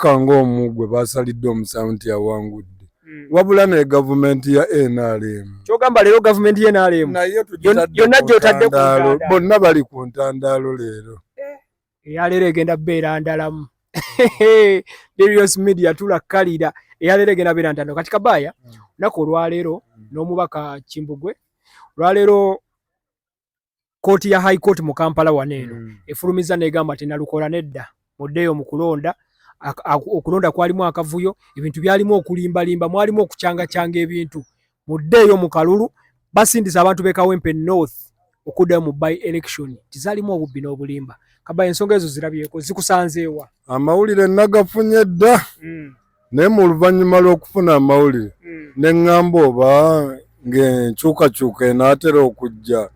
kanga omugwe basalidde omusango nti yawangudde wabula ne gavumenti ya NRM. Kyogamba leero gavumenti ya NRM yonna gy'otadde ku ntandalo, bonna bali ku ntandalo leero. Eyaleero egenda beera ndalamu. Darius Media tulakkalira eyaleero egenda beera ntandalo. Kati Kabaaya nako olwaleero n'omubaka Kimbugwe olwaleero kooti ya High Court mu Kampala waneeno efulumiza n'egamba ati Nalukoola nedda muddeeyo mu kulonda. Okulonda kwalimu akavuyo, ebintu byalimu okulimbalimba, mwalimu okucanga ebintu. Muddeeyo mu kalulu basindisa abantu be Kawempe North okuddayo mu by election tizalimu obubbi n'obulimba. Kabaaya ensonga ezo zirabyeko zikusanzeewa. Amawulire nagafunye dda naye mu luvannyuma lw'okufuna amawulire ne ŋŋamba oba ng'enkyukakyuka enaatera okujja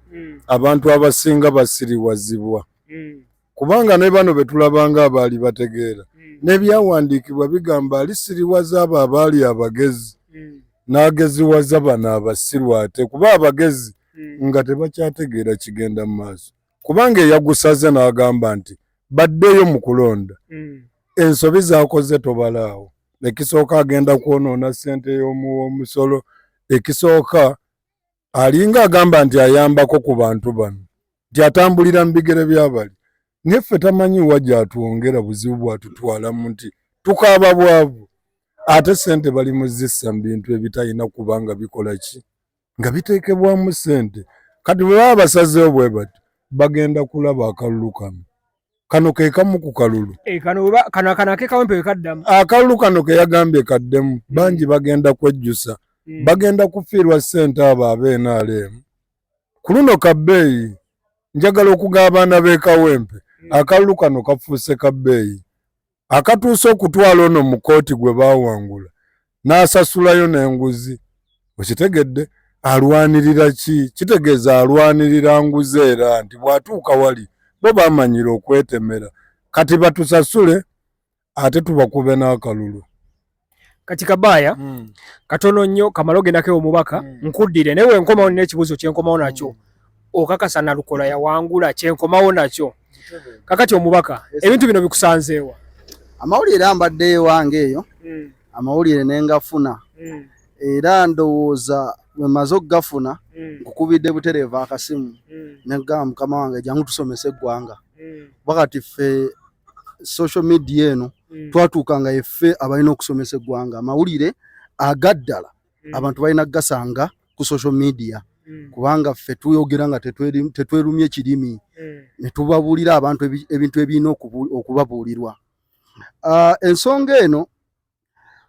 abantu abasinga basiriwazibwa kubanga ne bano be tulabanga abaali bategeera n'ebyawandiikibwa bigamba alisiriwaza abo abaali abagezi n'ageziwaza bano abasiru ate kuba abagezi nga tebakyategeera kigenda mu maaso kubanga eyagusaze n'agamba nti baddeyo mu kulonda ensobi z'akoze tobalaawo. Ekisooka agenda kwonoona ssente y'omusolo, ekisooka alinga agamba nti ayambako ku bantu bano nti atambulira mu bigere by'abali. Ngeffe tamanyi wa gy'atwongera buzibu bw'atutwalamu nti tukaaba bwavu ate ssente bali muzissa mu bintu ebitalina kubanga bikola ki nga biteekebwamu ssente. Kati bwe baba basazeewo bwe bati bagenda kulaba akalulu kano. Kano ke kamu ku kalulu. Kano ke Kawempe kaddamu. Akalulu kano ke yagambye kaddemu bangi bagenda kwejjusa. Bagenda kufiirwa ssente abo ab'NRM. Ku luno Kabbeeyi njagala okugaba abaana b'e Kawempe akalulu kano kafuuse Kabbeeyi akatuuse okutwala ono mu kooti gwe baawangula n'asasulayo n'enguzi. Okitegedde alwanirira ki? Kitegeeza alwanirira nguzi era nti bw'atuuka wali bo bamanyira okwetemera kati batusasule ate tubakube n'akalulu. Kati Kabaaya katono nnyo kamala ogendako omubaka nkuddire naye wenkomawo n'ekibuuzo kyenkomawo nakyo okakasa Nalukoola yawangula kyenkomawo nakyo kakati omubaka ebintu bino bikusanzeewa. Amawulire ambaddeyo wange eyo amawulire nengafuna era ndowooza bwe maze okugafuna nkukubidde butereevu akasimu negamba mukama wange jangu tusomese eggwanga wakati ffe social media eno twatuukanga effe abalina okusomesa eggwanga amawulire agaddala abantu balina gasanga ku social media kubanga ffe tuyogera nga tetwerumye kirimi ne tubabuulira abantu ebintu ebirina okubabuulirwa. Ensonga eno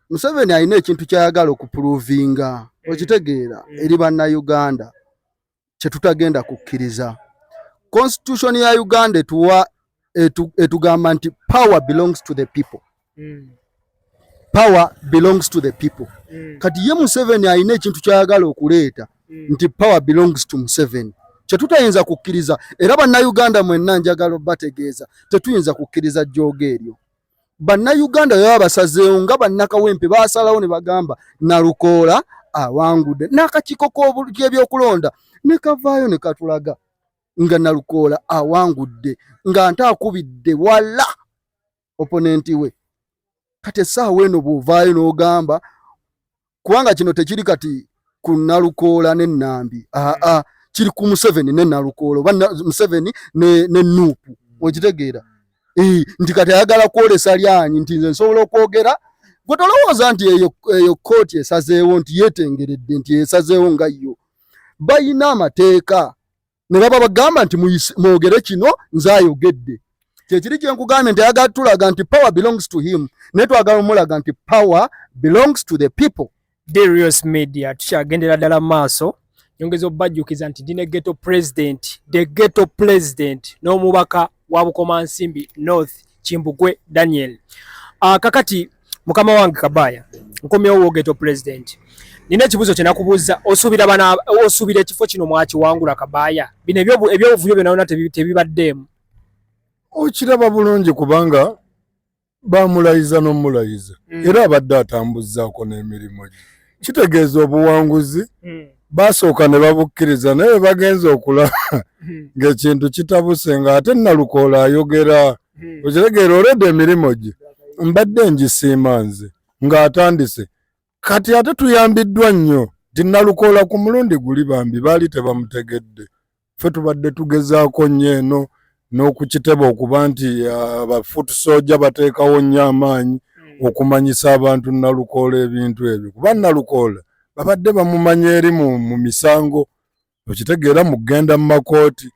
Museveni alina ekintu kyayagala okupuluvinga okitegeera eri bannayuganda kye tutagenda kukkiriza. Constitution ya Uganda etugamba nti power belongs to the people. Power belongs to the people. Kati ye Museveni alina ekintu kyayagala okuleeta nti power belongs to Museveni. Kye tutayinza kukkiriza era bannayuganda mwenna njagala bategeeza tetuyinza kukkiriza jjooga eryo. Bannayuganda baba basazeewo nga bannakawempe baasalawo ne bagamba Nalukoola awangudde n'akakiiko k'ebyokulonda ne kavaayo ne katulaga nga Nalukoola awangudde nga nte akubidde wala oponenti we. Kati essaawa eno bw'ovaayo n'ogamba kubanga kino tekiri kati ku Nalukoola ne Nambi kiri ku Museveni ne Nalukoola oba Museveni ne Nuupu okitegeera nti kati ayagala kwolesa lyanyi nti nze nsobola okwogera gwe tolowooza nti eyo kooti esazeewo nti yeetengeredde nti esazeewo nga yo. Bayina amateeka ne baba bagamba nti mwogere kino nze ayogedde. Kyekiri kyenkugambye nti ayagala tulaga nti power belongs to him naye twagala omulaga nti power belongs to the people. Darius Media tukyagendera ddala mu maaso nyongeza obbajjukiza nti ndine the ghetto president n'omubaka wa Bukomansimbi North Kimbugwe Daniel. Kakati mukama wange Kabaaya nkomyewo ghetto president nina ekibuuzo kye nakubuuza osuubira ekifo kino mwakiwangula Kabaaya bino ebyobuvuyo byonna tebibaddeemu. Okiraba bulungi kubanga bamulayiza n'omulayiza era abadde atambuzzaako n'emirimu gye. Kitegeeza obuwanguzi basooka ne babukkiriza naye bagenze okulaba ng'ekintu kitabuse nga ate Nalukoola ayogera okitegeera olwedde emirimu gye mbadde njisiima nze ng'atandise kati ate tuyambiddwa nnyo nti Nalukoola ku mulundi guli bambi baali tebamutegedde. Ffe tubadde tugezaako nnyo eno n'okukiteba okuba nti abafuutu soja bateekawo nnyo amaanyi okumanyisa abantu Nalukoola ebintu ebyo. Kuba Nalukoola babadde bamumanya eri mu misango, okitegeera mu kugenda mu makooti,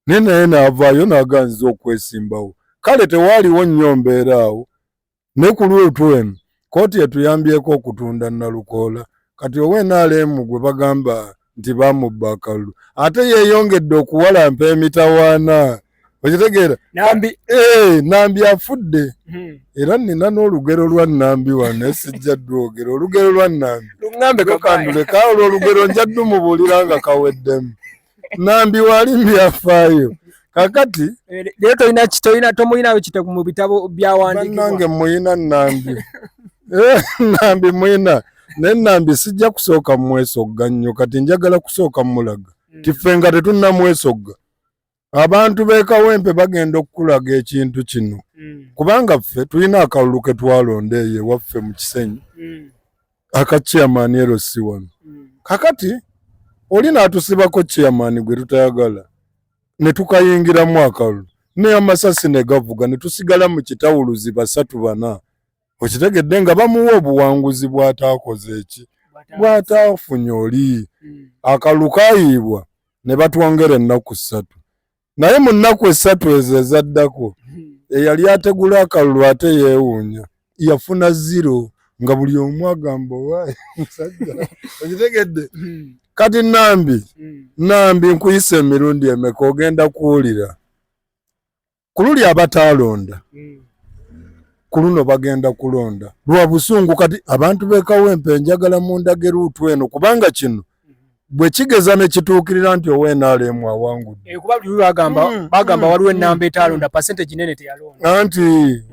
naye naye n'avaayo n'aganziza okwesimbawo. Kale tewaaliwo nnyo mbeera awo, ne ku lwetu eno kooti etuyambyeko okutunda Nalukoola. Kati NRM gwe bagamba nti bamubba akalulu ate yeeyongedde okuwalampa emitawaana, okitegeera. Nambi afudde. Era nina n'olugero lwa Nambi wano sijja ddwogera olugero lwa Nambi lukanduleka olwo olugero nja ddumubuulira nga kaweddemu. Nambi wali byafaayo kakati leero tomulinayo kitego mu bitabo byawandiikibwa. Nange muyina Nambi. Nambi muyina naye Nambi sijja kusooka mwesogga nnyo, kati njagala kusooka mulaga tiffe nga tetunnamwesogga. Abantu b'e Kawempe bagenda okulaga ekintu kino kubanga ffe tulina akalulu ke twalonda eyo ewaffe mu Kisenyi aka chairman LC wano. Kakati oli n'atusibako chairman gwe tutayagala ne tukayingiramu akalulu ne amasasi ne gavuga ne tusigala mu kitawuluzi 3-4. Okitegedde nga bamuwa obuwanguzi bw'ataakoze eki bw'ataafunye oli. Akalulu kaayibwa ne batwongera ennaku 3. Naye mu nnaku 3 ezo ezaddako eyali ategula akalulu ate yeewuunya yafuna 0 nga buli omu agamba waayi musajja. Okitegedde. Kati Nambi nkuyisa emirundi emeka ogenda kuwulira ku luli abataalonda ku luno bagenda kulonda lwa busungu. Kati abantu b'e Kawempe njagala mundageruutu eno kubanga kino bwe kigeza ne kituukirira nti NRM awangudde. Kuba buli bagamba waliwo ennamba etaalonda percentage nene teyalonda. Anti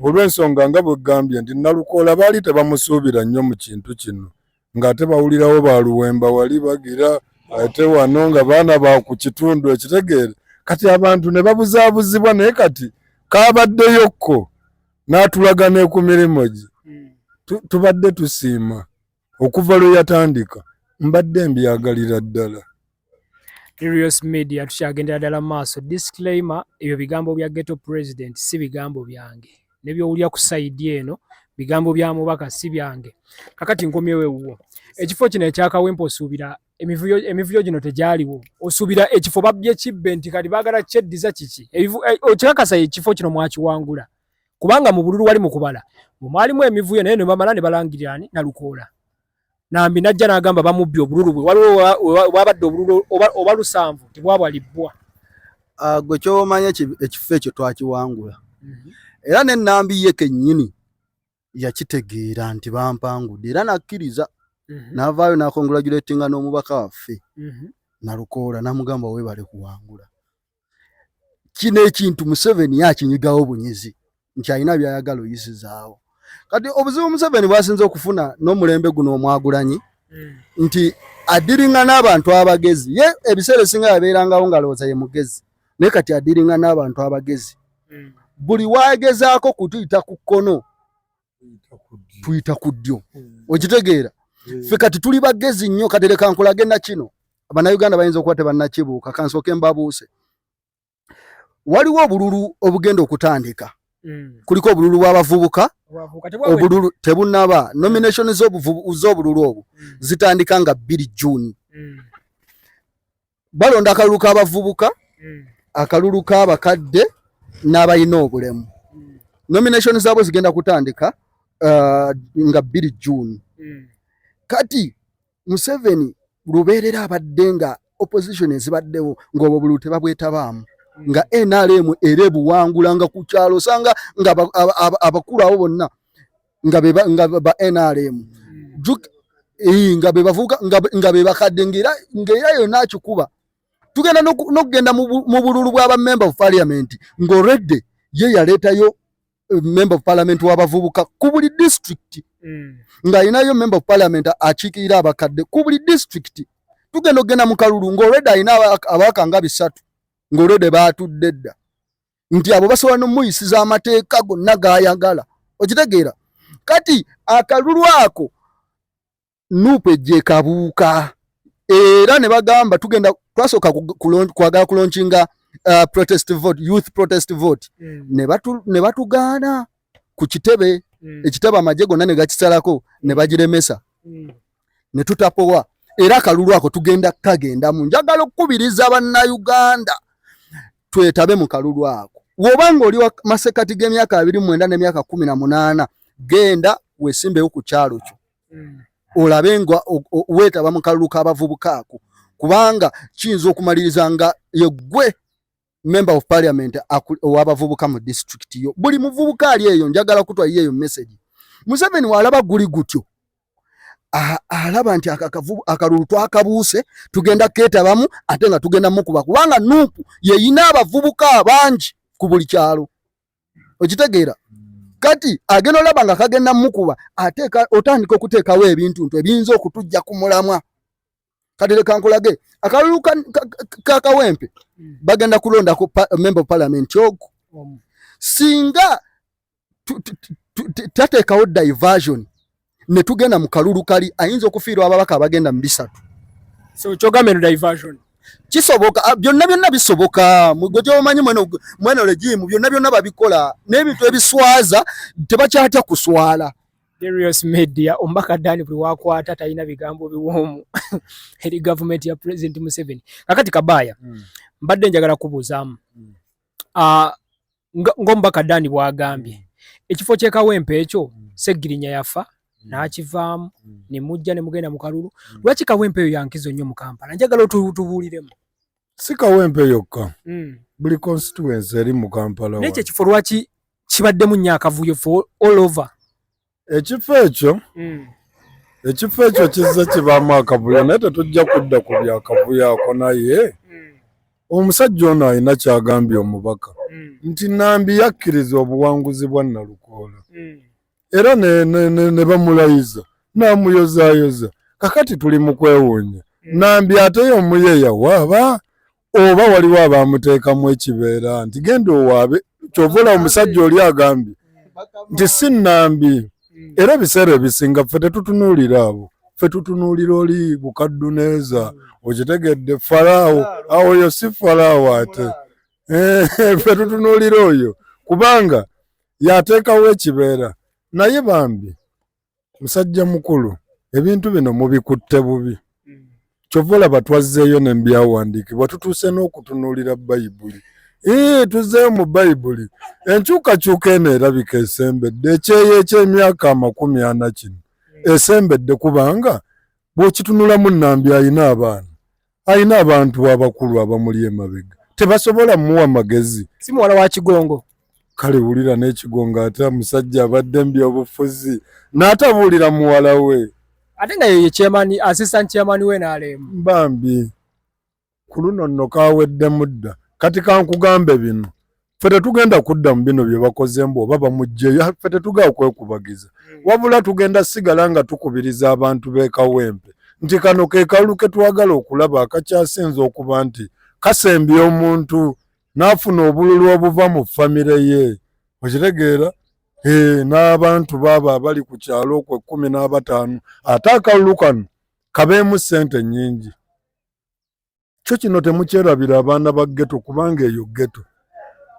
olw'ensonga nga bwe gambye nti Nalukoola baali tebamusuubira nnyo mu kintu kino ng'ate bawulirawo baluwemba wali bagira ate wano nga baana ba ku kitundu ekitegeere. Kati abantu ne babuzaabuzibwa naye kati kaabaddeyokko n'atulaga ne ku mirimu gye. Tubadde tusiima okuva lwe yatandika. Mbadde mbyagalira ddala. Serious Media tukyagendera ddala maaso. Disclaimer, ebyo bigambo bya Ghetto President si bigambo byange. Nebyowulira ku side eno bigambo bya mubaka si byange. Kakati nkomyewo ewuwo. Ekifo kino ekya Kawempe osuubira emivuyo gino tegyaliwo. Osuubira ekifo babbye kibbe nti kati baagala kyeddiza kiki. Okikakasa ekifo kino mwakiwangula. Kubanga mu bululu wali mu kubala. Bwe mwalimu emivuyo naye ne bamala ne balangirira Nalukoola. Nambi najja n'agamba bamubbye obululu bwe waliwo wabadde obululu oba 7 tebwabwalibbwa. Gwe kyomanya ekifo ekyo twakiwangula. Era ne Nambi ye kennyini yakitegeera nti bampangudde era nakkiriza. N'avaayo n'akongratulatinga n'omubaka waffe Nalukoola n'amugamba weebale kuwangula. Kino ekintu Museveni yakinyigawo bunyezi nti alina byayagala oyisizaawo. Kati obuzibu Museveni bwasinze okufuna n'omulembe guno omwagulanyi nti adiringa n'abantu abagezi. Ye ebiseera ebisinga yabeerangawo ngalowooza ye mugezi naye kati adiringa n'abantu abagezi. Buli wagezaako kutuyita ku kkono tuyita ku ddyo. Okitegeera. Ffe kati tuli bagezi nnyo. Kati leka nkulage na kino Abannayuganda bayinza okuba tebannakibuuka kansooke mbabuuse. Waliwo obululu obugenda okutandika. Kuliko obululu bw'abavubuka obululu tebunnaba. Nomination z'obululu obwo zitandika nga 2 June. Balonda akalulu k'abavubuka, akalulu k'abakadde n'abalina obulemu. Nomination zaabo zigenda kutandika nga 2 June. Kati Museveni lubeerera abadde nga opposition ezibaddewo ng'obwo obululu tebabwetabaamu. Nga NRM ere buwangula nga ku kyalo sanga nga abakulu abo bonna nga ba NRM nga bebavuga nga bebakadde ng'era yonna akikuba. Tugenda n'okugenda mu bululu bw'aba member of parliament ng'already ye yaleetayo member of parliament w'abavubuka ku buli district ng'alinayo member of parliament akiikirira abakadde ku buli district. Tugenda okugenda mu kalulu ng'already alina ababaka nga 3 ng'olwedde baatudde dda nti abo basobola n'omuyisiza amateeka gonna g'ayagala okitegeera kati akalulu ako Nupe je kabuuka era ne bagamba tugenda twasooka kwagala kulaunchinga protest vote, youth protest vote ne batugaana ku kitebe ekitebe amagye gonna ne gakisalako ne bagiremesa ne tutapowa era akalulu ako tugenda kagendamu. Njagala okukubiriza bannayuganda twetabe mu kalulu ako. Wobanga oli wa masekati g'emyaka 29 n'emyaka 18 genda wesimbewo ku kyalo kyo olabe nga weetaba mu kalulu k'abavubuka ako kubanga kiyinza okumaliriza nga yegwe member of parliament owabavubuka mu district yo. Buli muvubuka ali eyo njagala kutwa yeyo message. Museveni walaba guli gutyo alaba nti akalulu twakabuuse tugenda keetabamu ate nga tugenda mukuba kubanga Nuupu yeyina abavubuka abangi ku buli kyalo okitegeera kati agenda olaba nga kagenda mukuba ate otandika okuteekawo ebintu ebiyinza okutujja ku mulamwa. Kati leka nkolage akalulu kakawempe bagenda kulonda ku member of parliament ogo singa tateekawo diversion ne tugenda mu kalulu kali ayinza okufiirwa ababaka abagenda mu 3. So chogameno diversion kisoboka byonna bisoboka mugojo omanyi mweno regimu byonna babikola n'ebintu ebiswaza tebakyatya kuswala. Serious media ombaka dani buli wakwata talina bigambo biwomu eri government ya President Museveni. Kakati Kabaya mbadde njagala kubuuzaamu ngombaka dani bwagambye ekifo ky'ekawempe ekyo Segirinya yafa n'akivaamu ne mujja ne mugenda mu kalulu. Lwaki kawempe eyo yankizo nnyo mu Kampala? Njagala otubuuliremu. Si kawempe yokka buli constituency eri mu Kampala n'ekyo ekifo lwaki kibaddemu nnyo akavuyo for all over? Ekifo ekyo kizza kibaamu akavuyo naye tetujja kudda ku byakavuyo ako naye omusajja ono alina kyagambye omubaka nti Nambi yakkiriza obuwanguzi bwa Nalukoola era ne bamulayiza n'amuyozaayoza. Kakati tuli mu kwewuunya Nambi ate y'omuyeeya waaba oba waliwo abaamuteekamu ekibeera nti genda owaabe. Kyovula omusajja oli agambye nti si Nambi era ebiseera ebisinga ffe tetutunuulira abo, ffe tutunuulira oli Bukadduneeza okitegedde Falaawo awo oyo si Falaawo ate ffe tutunuulira oyo kubanga yateekawo ekibeera. Naye bambi musajja mukulu ebintu bino mubikutte bubi. Kyovula batwazzeeyo ne mbyawandiikibwa tutuuse n'okutunuulira Bayibuli. Tuzzeeyo mu Bayibuli enkyukakyuka eno erabika esembedde ekyeyo eky'emyaka 40 kino esembedde kubanga bw'okitunulamu Nambi ayina abaana ayina abantu abakulu abamuli emabega tebasobola muwa magezi. Si muwala wa Kigongo. Kale wulira n'Ekigongo ate omusajja abadde mu byobufuzi n'atabuulira muwala we ate nga ye chairman assistant chairman we n'alemu bambi ku luno nno kaawedde mudda. Kati kankugambe bino ffe tetugenda kudda mu bino bye bakoze mbu oba bamugjeyo ffe tetugaa kwekubagiza wabula tugenda sigala nga tukubiriza abantu b'e Kawempe nti kano ke kalulu ke twagala okulaba akakyasinza okuba nti kasembye omuntu n'afuna obululu obuva mu famire ye okitegeera n'abantu baaba abali ku kyalo okwo 15 ate akalulu kano kabeemu ssente nnyingi. Kyo kino temukyerabira abaana ba ghetto kubanga eyo ghetto.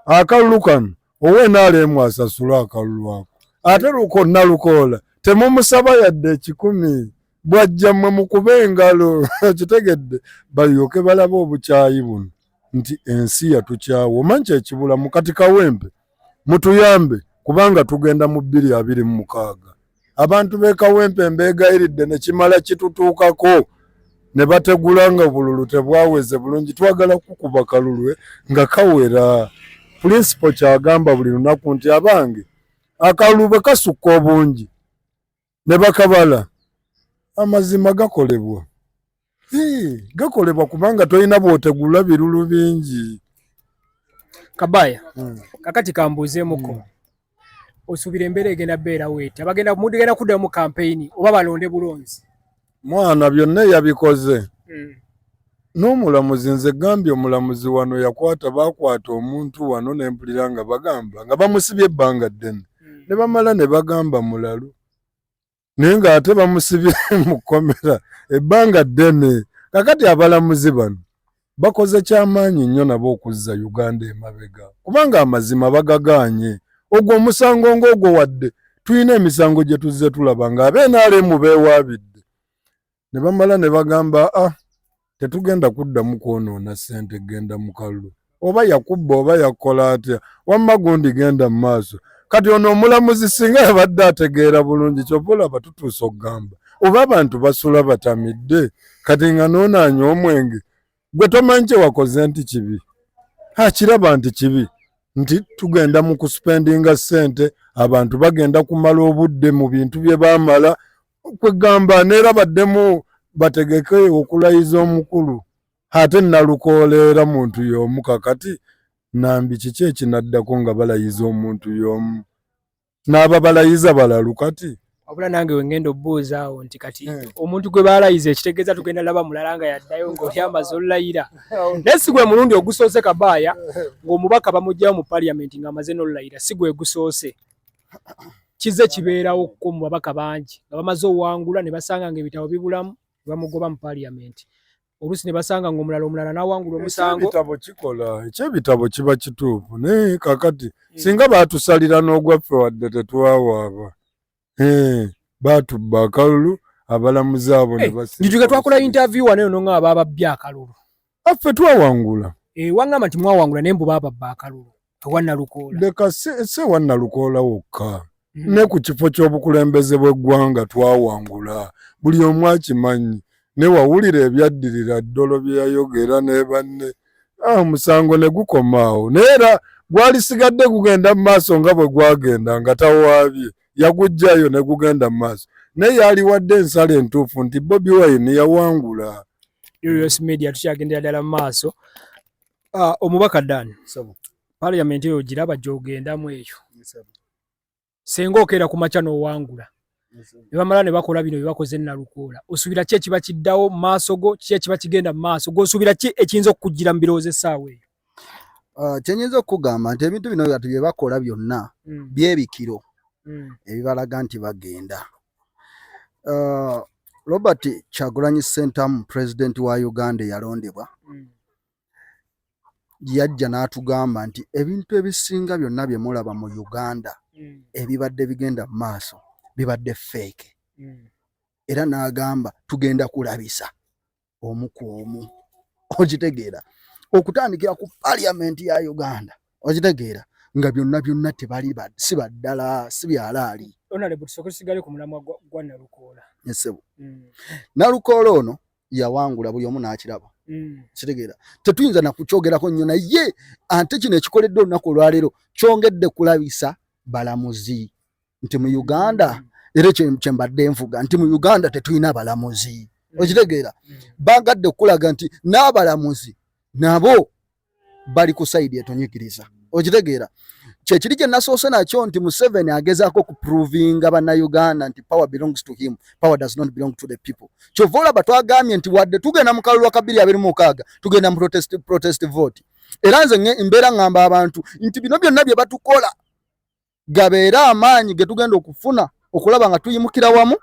Akalulu kano ow'enaalemu asasula akalulu ako ate Nalukoola temumusaba yadde 10 bwajja mmwe mukube engalo kitegedde balyoke balaba obukyayi buno nti ensi yatukyawa. Omanyi kyekibula mu kati Kawempe mutuyambe kubanga tugenda mu 2026 abantu b'e Kawempe mbeegayiridde ne kimala kitutuukako ne bategula nga bululu tebwaweze bulungi. Twagala kukuba kalulwe nga kawera. Principal kyagamba buli lunaku nti abange akalulu bwe kasukka obungi ne bakabala amazima gakolebwa. Gakolebwa kubanga tolina bw'otegula birulu bingi. Kabaya kakati kambuuzeemuko osuubira embeera egenda beera weeta mugenda kuddayo mu campaign oba balonde bulonzi? Mwana byonna yabikoze. N'omulamuzi nze gambye omulamuzi wano yakwata bakwata omuntu wano ne mpulira nga bagamba nga bamusibye ebbanga ddene ne bamala ne bagamba mulalu naye ng'ate bamusibye mu kkomera ebbanga ddene. Kakati abalamuzi bano bakoze kyamaanyi nnyo nabo okuzza Uganda emabega kubanga amazima bagagaanye. Ogwo omusango ng'ogwo wadde tulina emisango gye tuzze tulaba ng'ab'NRM beewaabidde. Ne bamala ne bagamba tetugenda kuddamu kwonoona ssente, genda mu kalulu. Oba yakubba oba yakola atya, wamma gundi genda mu maaso. Kati ono omulamuzi singa yabadde ategeera bulungi kyova olaba tutuusa okugamba oba abantu basula batamidde kati nga noonaanya omwenge gwe tomanyi kye wakoze nti kibi. Kiraba nti kibi nti tugenda mu kuspendinga ssente, abantu bagenda kumala obudde mu bintu bye baamala kwegamba neera baddemu bategeke okulayiza omukulu. Ate nalukooleera muntu y'omu kakati nambi kiki ekinaddako nga balayiza omuntu y'omu n'aba balayiza balalu kati. Wabula nange wengenda obbuuza awo nti kati omuntu gwe baalayiza ekitegeeza tugenda laba mulala nga yaddayo ng'oli amaze olulayira. Naye si gwe mulundi ogusoose Kabaaya ng'omubaka bamuggyayo mu paliamenti ng'amaze n'olulayira, si gwe gusoose. Kize kibeerawo ko mu babaka bangi nga bamaze owangula ne basanga ng'ebitabo bibulamu ne bamugoba mu paliamenti. Oluusi ne basanga ng'omulala n'awangula omusango. Ekibitabo kikola, ekyebitabo kiba kituufu naye kakati singa baatusalira n'ogwaffe wadde tetwawaaba. Baatubba akalulu abalamuzi abo ne basi. Nituge twakola interview wano eno nga ababbye akalulu. Affe twawangula. Wangamba nti mwawangula naye mbu bababba akalulu. Tewannalukoola. Leka se wannalukoola wokka. Ne ku kifo ky'obukulembeze bw'eggwanga twawangula. Buli omu akimanyi. Ne wawulira ebyaddirira ddolo bye yayogera ne banne. Omusango ne gukomaawo. Naye era gwalisigadde gugenda mu maaso nga bwe gwagenda nga tawaabye. Yagujjayo ne gugenda mu maaso. Naye yali wadde ensala entuufu nti Bobi Wine yawangula. Serious Media tukyagendera ddala mu maaso. Omubaka Dan. Paliamenti eyo giraba gy'ogendamu eyo. Senga okeera ku makya n'owangula. Ne bamala ne bakola bino bye bakoze Nalukoola. Osuubira ki ekiba kiddawo mu maaso go, ki ekiba kigenda mu maaso go, osuubira ki ekiyinza okukujjira mu birowoozo essaawa eyo? Kyenyinza okugamba nti ebintu bino bye bakola byonna byebikiro ebibalaga nti bagenda. Robert Kyagulanyi Ssentamu, pulezidenti wa Uganda eyalondebwa, yajja n'atugamba nti ebintu ebisinga byonna bye mulaba mu Uganda ebibadde bigenda mu maaso bibadde fake. Era n'agamba tugenda kulabisa omu ku omu. Okitegeera okutandikira ku paliamenti ya Uganda, okitegeera nga byonna tebali si baddala si byalaali. Honorable Sokosigale ku mulamwa gwa Nalukoola. Yesebo. Nalukoola ono yawangula buli omu n'akiraba. Kitegeera tetuyinza na kukyogerako nnyo naye ate kino ekikoledde olunaku olwaleero kyongedde kulabisa balamuzi nti mu Uganda era kye mbadde nvuga nti mu Uganda tetulina balamuzi. Okitegeera bagadde okulaga nti n'abalamuzi nabo bali ku sayidi etonyikiriza. Okitegeera kyekiri kye nasoose nakyo nti Museveni agezaako okuprovinga bannayuganda nti power belongs to him, power does not belong to the people. Kyova olaba twagambye nti wadde tugenda mu kalulu ka 2026 tugenda mu protest vote. Era nze mbeera ngamba abantu nti bino byonna bye batukola gabeera amaanyi ge tugenda okufuna okulaba nga tuyimukira wamu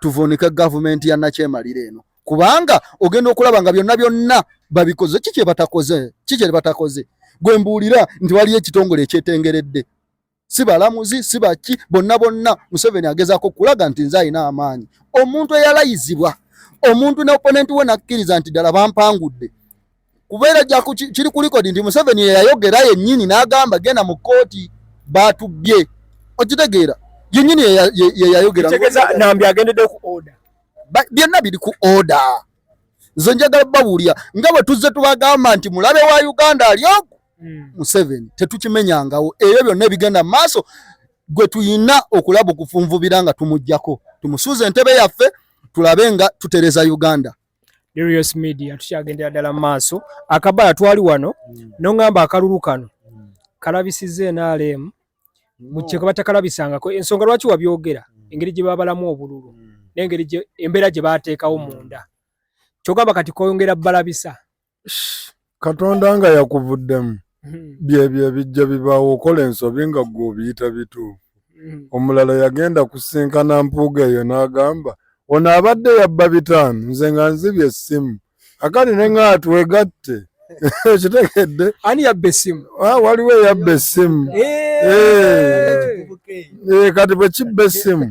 tuvuunike gavumenti ya nakyemalira eno. Kubanga ogenda okulaba nga byonna babikoze kiki batakoze. Gwe mbuulira nti waliyo ekitongole ekyetengeredde. Si balamuzi si baki bonna Museveni agezaako okulaga nti nze alina amaanyi. Omuntu eyalayizibwa, omuntu ne opponent we nakkiriza nti ddala bampangudde. Kubeera kiri ku likodi nti Museveni yayogera yennyini n'agamba genda mu kkooti baatubbye. Okitegeera yennyini yayogera. Kitegeeza nambi agendedde ku order. Byonna biri ku order. Nze njagala babuulira nga bwe tuzze tubagamba nti mulabe wa Uganda alyoku Museveni tetukimenyangawo ebyo byonna ebigenda maaso gwe tuyina okulaba okufunvubira nga tumujjako tumusuuze entebe yaffe tulabe nga tutereza Uganda. Serious Media tukyagendera ddala maaso. Akabaaya twali wano n'ongamba akalulu kano kalabisize NRM mu kye batakalabisangako. Ensonga lwaki wabyogera engeri gye babalamu obululu n'engeri embeera gye baateekawo munda. Kyogamba kati koyongera balabisa. Katonda nga yakuvuddemu byebyo ebijja bibaawo okola ensobi nga ggwe obiyita bituufu. omulala yagenda kusinkana mpuuga eyo n'agamba ono abadde yabba 5 nze nga nzibye essimu akati ne nga twegatte okitegedde ani yabba essimu waliwo eyabba essimu kati bwe kibba essimu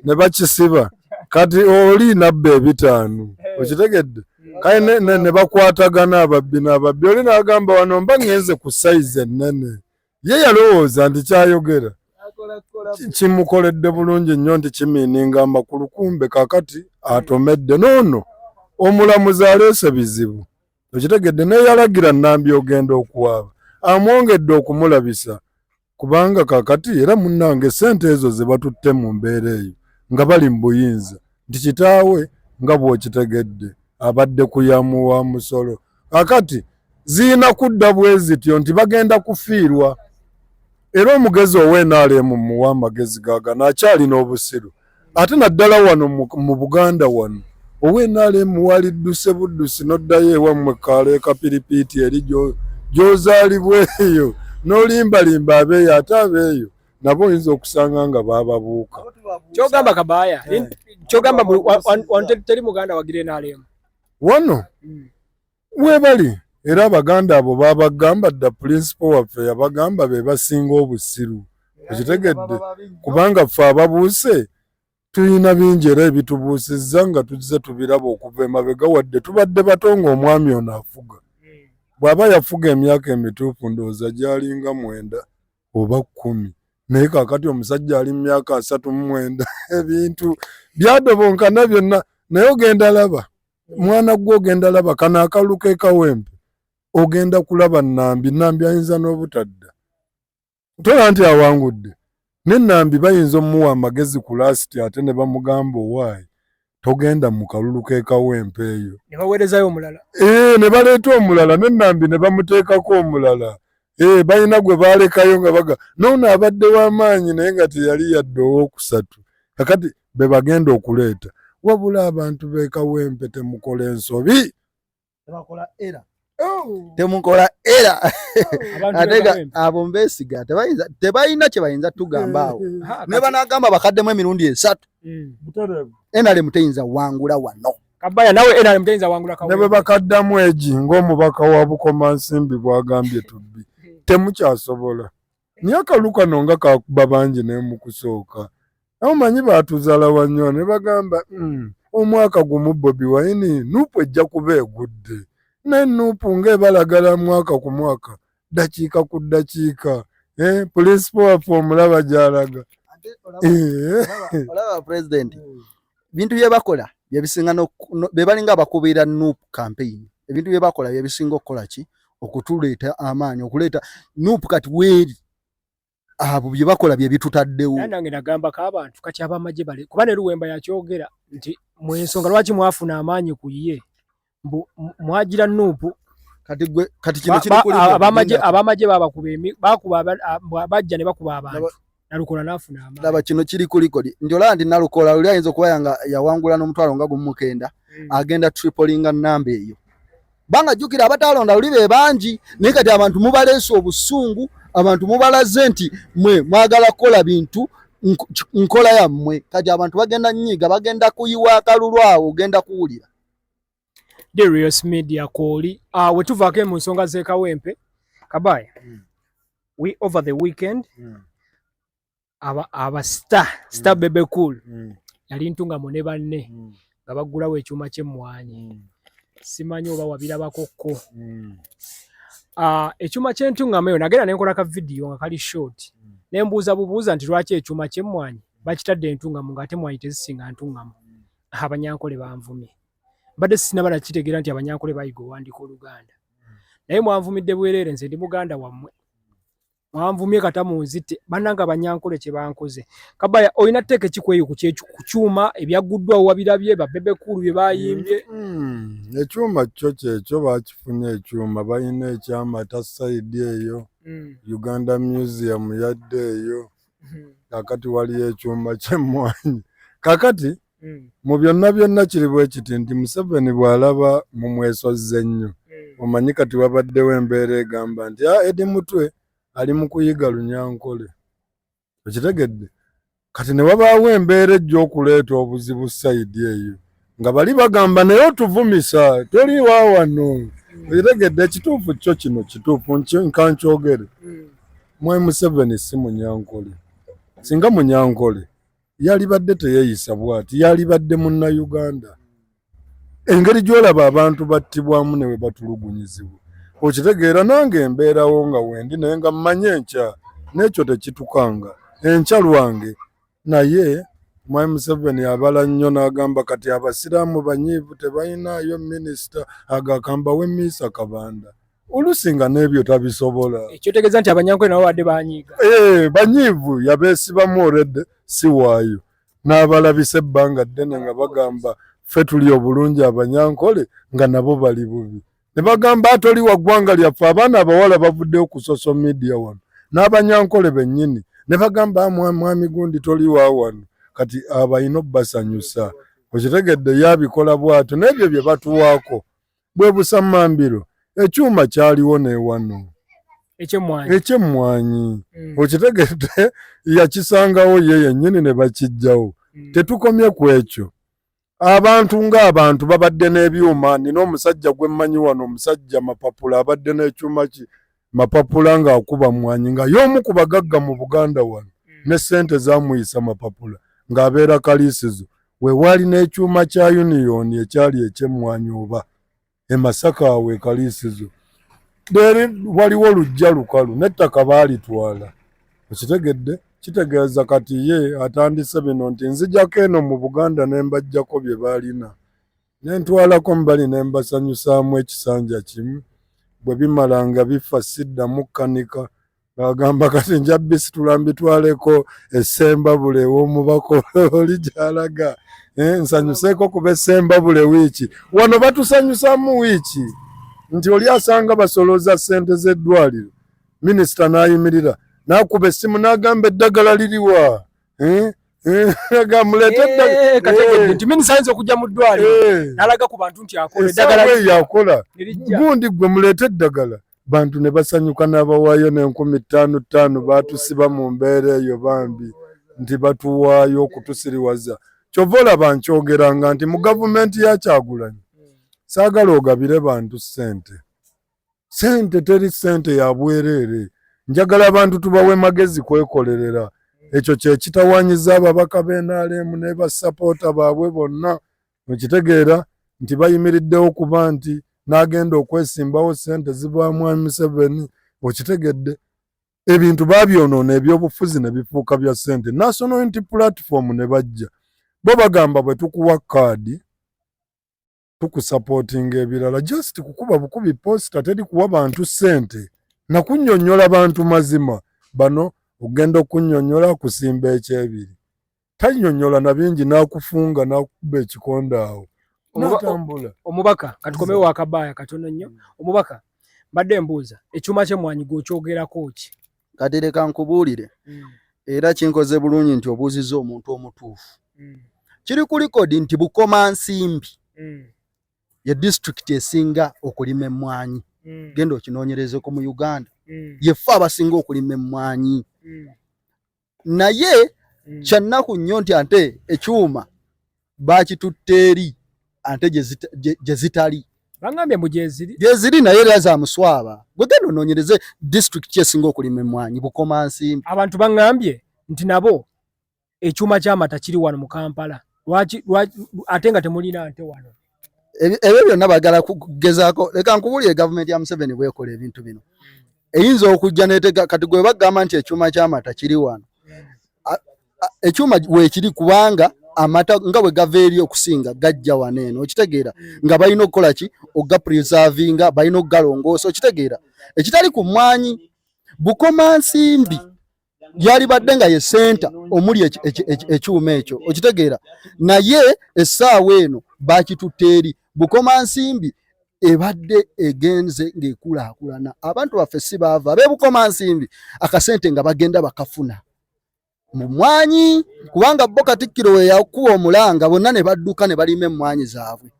ne bakisiba kati oli nabba 5 okitegedde kale ne bakwatagana ababbi n'ababbi oli n'agamba wano mba ngenze ku sayizi ennene ye yalowooza nti kyayogera kimukoledde bulungi nnyo nti kimiininga amakulu kumbe kakati atomedde noono omulamuzi aleese bizibu okitegedde neyalagira Nambi ogenda okuwaaba amwongedde okumulabisa kubanga kakati era munnange sente ezo ze batutte mu mbeera eyo nga bali mu buyinza nti kitaawe nga bw'okitegedde abadde kuyamuwa musolo kakati ziina kudda bwe zityo nti bagenda kufiirwa era omugezi ow'NRM muwa amagezi gaaga n'akyalina obusiru ate naddala wano mu Buganda wano ow'NRM walidduse buddusi n'oddayo ewammwe kaleeka piripiiti eri gy'ozaalibwa eyo n'olimbalimba abeeyo ate abeeyo nabo oyinza okusanga nga baababuuka kyogamba Kabaaya kyogamba teri muganda wagira NRM wano webali era abaganda abo babagamba dda principal waffe yabagamba be basinga obusiru okitegedde kubanga ffe ababuuse tulina bingi era ebitubuusizza nga tuzze tubiraba okuva emabega wadde tubadde bato ng'omwami ono afuga bw'aba yafuga emyaka emituufu ndowooza gyalinga 9 oba 10 naye kaakati omusajja ali mu myaka 39 ebintu byadobonkana byonna naye ogenda laba mwana gwe ogenda laba kana akalu ke Kawempe ogenda kulaba Nambi ayinza n'obutadda tola nti awangudde ne Nambi bayinza omuwa amagezi ku lasiti ate ne bamugamba owaayi togenda mu kalulu ke Kawempe eyo ne baweerezayo omulala ne baleeta omulala ne Nambi ne bamuteekako omulala balina gwe baalekayo nga baga noono abadde w'amaanyi naye nga teyali yadde owookusatu kakati be bagenda okuleeta wabula abantu b'e Kawempe temukola ensobi temukola era ate abo mbesiga tebalina kye bayinza tugamba awo ne banagamba bakaddemu emirundi 3 NRM teyinza wangula wano Kabaaya nawe NRM teyinza wangula ne bwe bakaddamu egi ng'omubaka wa Bukomansimbi bwagambye tubbi temukyasobola naye akalu kano nga kakuba bangi naye mu kusooka omanyi baatuzaala wannyo ne bagamba omwaka gumu Bobi Wine nuupu ejja kuba egudde ne nuupu ng'ebalagala mwaka ku mwaka dakiika ku dakiika principal waffe omulaba gy'alaga olaba president bintu bye bakola byebisinga bebalinga abakubira nuupu campaign ebintu bye bakola byebisinga okukola ki okutuleeta amaanyi okuleeta nuupu kati weeri abo bye bakola bye bitutaddewo nange nagamba k'abantu kati abamagye bale kuba ne Luwemba yakyogera nti mu ensonga lwaki mwafuna amaanyi ku ye mwagira nuupu kati kino kiri kuli abamagye bajja ne bakuba abantu Nalukola n'afuna amaanyi laba kino kiri kulikodi njola ndi Nalukola luli ayinza okuba yanga yawangula n'omutwalo nga gumu 9 agenda triplinga Nambi eyo banga jukira abatalonda luli be bangi naye kati abantu mubaleese obusungu abantu mubalaze nti mwe mwagala kola bintu nkola yammwe kati abantu bagenda nyiga bagenda kuyiwa akalulu awo ogenda kuwulira Darius Media Koli wetuvaako mu nsonga z'e Kawempe Kabaaya we over the weekend aba star Bebe Cool yali ntungamo ne banne nga baggulawo ekyuma ky'emmwanyi simanyi oba wabirabakokko ekyuma ky'entungamo eyo nagenda nenkola ka video nga kali short nembuuza bubuuza nti lwaki ekyuma ky'emmwanyi bakitadde entungamo ng'ate mmwanyi tezisinga ntungamo abanyankole banvumye mbadde sinaba nakitegeera nti abanyankole bayiga owandiika Oluganda naye mwanvumidde bwereere nze ndi muganda wammwe mwanvumye kata munzite bannanga abanyankole kye bankoze Kabaaya olina tteeka ekikweyo ku kyuma ebyaguddwawo wabirabye ba Bebe Cool bye bayimbye ekyuma kyo kyekyo bakifunye ekyuma balina ekyamata sayidi eyo Uganda Museum yadde eyo kakati waliyo ekyuma ky'emmwanyi kakati mu byonna kiri bwe kiti nti Museveni bw'alaba mu mwesozze ennyo omanyi kati wabaddewo embeera egamba nti Edi Mutwe ali mu kuyiga Lunyankole okitegedde kati ne wabaawo embeera ejja okuleeta obuzibu sayidi eyo nga bali bagamba naye otuvumisa toliwa wano otegedde ekituufu kyo kino kituufu nkankyogere Mwai Museveni si Munyankole singa Munyankole yalibadde teyeeyisa bw'ati yalibadde Munnayuganda engeri gy'olaba abantu battibwamu ne we batulugunyizibwa okitegeera nange embeerawo nga wendi naye nga mmanye enkya n'ekyo tekitukanga enkya lwange naye Mwai Museveni abala nnyo n'agamba kati abasiraamu banyiivu tebalinayo minisita agakamba w'Emmisa Kabanda olusinga n'ebyo tabisobola ekyotegeeza nti Abanyankole nabo badde banyiiga banyiivu yabeesibamu olwedde si waayo n'abalabisa ebbanga ddene nga bagamba ffe tuli obulungi Abanyankole nga nabo bali bubi ne bagamba atoli wa ggwanga lyaffe abaana abawala bavuddeyo ku social media wano n'Abanyankole bennyini ne bagamba mwami gundi toli wa wano kati abayina obbasanyusa okitegedde yabikola bw'atyo n'ebyo bye batuwaako bwe busammambiro ekyuma kyaliwo n'ewano ekyemmwanyi okitegedde yakisangawo ye yennyini ne bakijjawo tetukomye ku ekyo abantu ng'abantu babadde n'ebyuma nina omusajja gwe mmanyi wano omusajja mapapula abadde n'ekyuma ki mapapula ng'akuba mmwanyi nga y'omu ku bagagga mu Buganda wano ne ssente zamuyisa mapapula ng'abeera kaliisizo we wali n'ekyuma kya Union ekyali ekyemmwanyi oba e Masaka we kaliisizo waliwo lujja lukalu n'ettaka baalitwala okitegedde kitegeeza kati ye atandise bino nti nzijako eno mu Buganda ne mbajjako bye baalina ne ntwalako mbali ne mbasanyusaamu ekisanja kimu bwe bimala nga bifa siddamu kkanika agamba kati nja bisitula mbitwaleko essembabule ew'omubaka oli gy'alaga nsanyuseeko kuba essembabule wiiki wano batusanyusaamu wiiki nti oli asanga basolooza ssente z'eddwaliro minisita n'ayimirira n'akuba essimu n'agamba eddagala liriwa kategedde nti minisita ayinza okujja mu ddwaliro n'alaga ku bantu nti akola eddagala yakola gundi gwe muleete eddagala bantu ne basanyuka n'abawaayo n'5,500 baatusiba mu mbeera eyo bambi nti batuwaayo okutusiriwaza kyova olaba nkyogeranga nti mu gavumenti ya Kyagulanyi saagala ogabire bantu ssente teri ssente ya bwereere njagala abantu tubawe magezi kwekolerera ekyo kye kitawanyiza ababaka b'NRM ne basapoota baabwe bonna okitegeera nti bayimiriddewo kuba nti n'agenda okwesimbawo ssente ziva Mwami Museveni okitegedde ebintu babyonoona ebyobufuzi ne bifuuka bya ssente National Unity Platform ne bajja bo bagamba bwe tukuwa kaadi tukusapootinga ebirala just kukuba bukubi posita teri kuwa bantu ssente na kunnyonnyola bantu mazima bano ogenda okunnyonnyola kusimba ekyebiri tannyonnyola na bingi n'akufunga n'akuba ekikonda awo n'atambula omubaka katukomewo wakabaaya katono nnyo omubaka mbadde mbuuza ekyuma ky'emmwanyi gw'okyogerako ki kati leka nkubuulire era kinkoze bulungi nti obuuzizza omuntu omutuufu kiri ku likodi nti Bukomansimbi ye disitulikiti esinga okulima emmwanyi genda okinoonyerezeko mu Uganda yeffe abasinga okulima emmwanyi naye kyannaku nnyo nti ate ekyuma baakitutte eri ante gye zitali bangambye mbu gyeziri naye era za muswaba gwe genda onoonyereze disitulikiti esinga okulima emmwanyi Bukomansimbi abantu bangambye nti nabo ekyuma ky'amata kiri wano mu Kampala lwaki ate nga temulina nte wano ebyo byonna bagala kugezaako leka nkubulire gavumenti ya Museveni bwekola ebintu bino eyinza okujja netega kati gwe bagamba nti ekyuma ky'amata kiri wano ekyuma weekiri kubanga amata nga bwe gava eri okusinga gajja wano eno okitegeera nga balina okukola ki okugapreservinga balina okugalongoosa okitegeera ekitali ku mmwanyi Bukomansimbi yali badde nga ye senta omuli ekyuma ekyo okitegeera naye essaawa eno bakitutte eri Bukomansimbi ebadde egenze ng'ekulaakulana abantu baffe si baava ab'e Bukomansimbi akasente nga bagenda bakafuna mu mmwanyi kubanga bo Katikkiro we yakuba omulanga bonna ne badduka ne balima emmwanyi zaabwe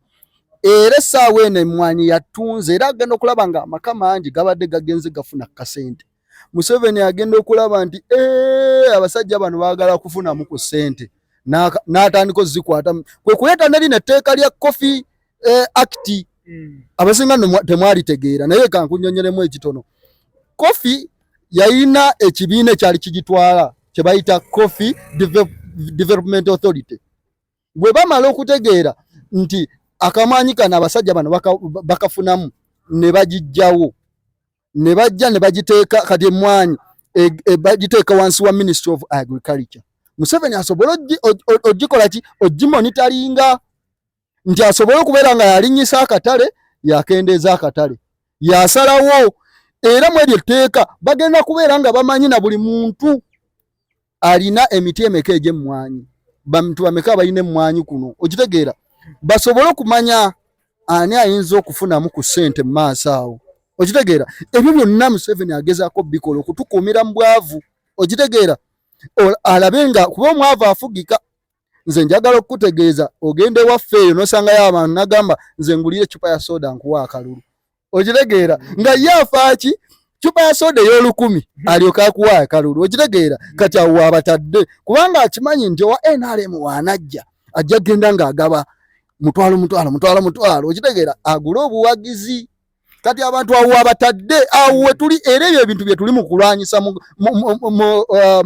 era essaawa eno emmwanyi yatunze era agenda okulaba nga amaka mangi gabadde gagenze gafuna kasente Museveni agenda okulaba nti abasajja bano baagala kufunamu ku ssente n'atandika ozikwata kwe kuleeta ne lino etteeka lya Coffee Act abasinga temwalitegeera naye kankunnyonnyolemu ekitono. Coffee yalina ekibiina ekyali kigitwala kye bayita Coffee Development Authority. Bwe bamala okutegeera nti akamanyi kano abasajja bano bakafunamu ne bagijjawo ne bajja ne bagiteeka kati emmwanyi bagiteeka wansi wa Ministry of Agriculture. Museveni asobola ogikola ki ogimonitaringa nti asobola okubeera nga yalinyisa akatale yakendeeza akatale yasalawo era mu eryo etteeka bagenda kubeera nga bamanyi na buli muntu alina emiti emeka egy'emmwanyi bantu bameka abalina emmwanyi kuno okitegeera basobole okumanya ani ayinza okufunamu ku ssente mu maaso awo okitegeera ebyo byonna Museveni agezaako bikola okutukuumira mu bwavu okitegeera alabe nga kuba omwavu afugika. Nze njagala okukutegeeza ogende waffe eyo n'osangayo abantu nagamba nze ngulire ecupa ya soda nkuwa akalulu okitegeera nga ye afaaki cupa ya soda ey'olukumi alyoka akuwa akalulu okitegeera kati awo abatadde kubanga akimanyi nti owa NRM waanajja ajja genda ng'agaba mutwalo okitegeera agule obuwagizi kati abantu awo abatadde awo wetuli era ebyo ebintu bye tuli mu kulwanyisa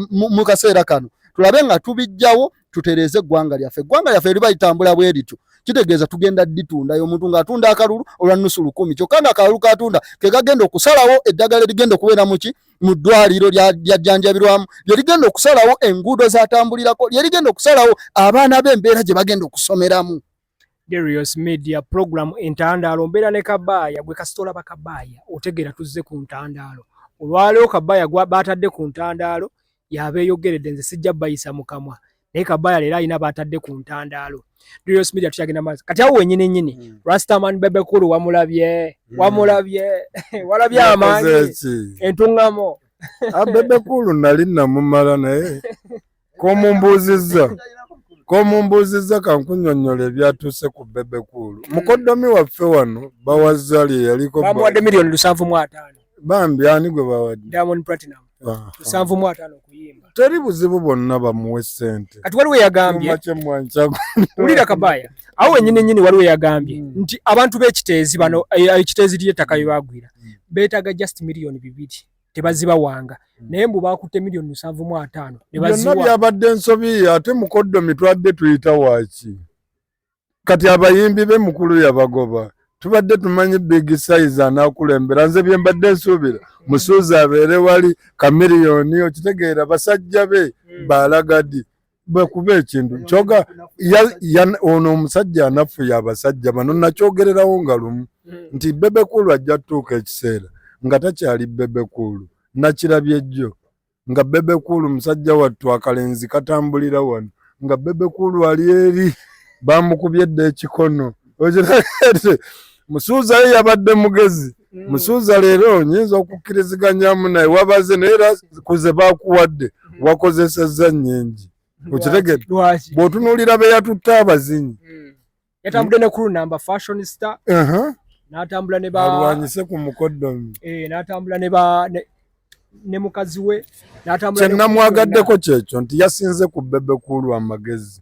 mu kaseera kano tulabe nga tubijjawo tutereeze eggwanga lyaffe eriba litambula bwe lityo kitegeeza tugenda ditunda omuntu ng'atunda akalulu olwa nusu lukumi kyokka nga akalulu katunda ke kagenda okusalawo eddagala ligenda okubeera mu ddwaliro lyajjanjabirwamu lye ligenda okusalawo enguudo zatambulirako lye ligenda okusalawo abaana b'embeera gye bagenda okusomeramu. Darius Media program entandaalo mbeera ne Kabaaya gwe kasitola bakabaaya otegeera tuzze ku ntandaalo olwaleero Kabaaya batadde ku ntandaalo yabeeyogeredde nze sijja bayisa mu kamwa naye Kabaaya leero alina batadde ku ntandaalo. Darius Media tukyagenda maaso kati awo wennyini Rastaman Bebe Cool wamulabye walabye amaanyi entuŋŋamo Bebe Cool nali namumala naye komumbuuzizza kankunnyonnyola ebyatuuse ku Bebe Cool. Mukoddomi waffe wano bawazali yaliko bamuwadde miliyoni 750 bambi ani gwe bawadde Diamond Platinum 750 okuyimba teri buzibu bonna bamuwe ssente kati waliwo yagambye ulira Kabaaya awo wennyini waliwo yagambye nti abantu b'ekiteezi bano ekiteezi ly'ettaka bye bagwira beetaaga just miliyoni 2 tebazibawanga naye mbu bakutte miliyoni 750 ne baziwa byonna byabadde ensobi ate Mukoddomi twadde tuyita waaki kati abayimbi be mukulu yabagoba tubadde tumanyi big size anaakulembera nze bye mbadde nsuubira musuuzi abeere wali kamiliyoni okitegeera basajja be baalagadi bekuba ekintu kyoga ono omusajja anafuya abasajja bano nakyogererawo nga lumu nti Bebe Cool ajja tuuka ekiseera nga takyali Bebe Cool nakirabye jjo nga Bebe Cool musajja wattu akalenzi katambulira wano nga Bebe Cool ali eri bamukubye dde ekikono musuuza ye yabadde mugezi musuuza leero nyinza okukkiriziganyaamu naye wabaze naye era kuze bakuwadde wakozesezza nnyingi okitegedde bw'otunuulira be yatutta abazinyi yatambudde ne Cool number fashion star n'atambula ne alwanyise ku Mukoddomi n'atambula ne mukazi we n'atambula kyennamwagaddeko kyekyo nti yasinze ku Bebe Cool amagezi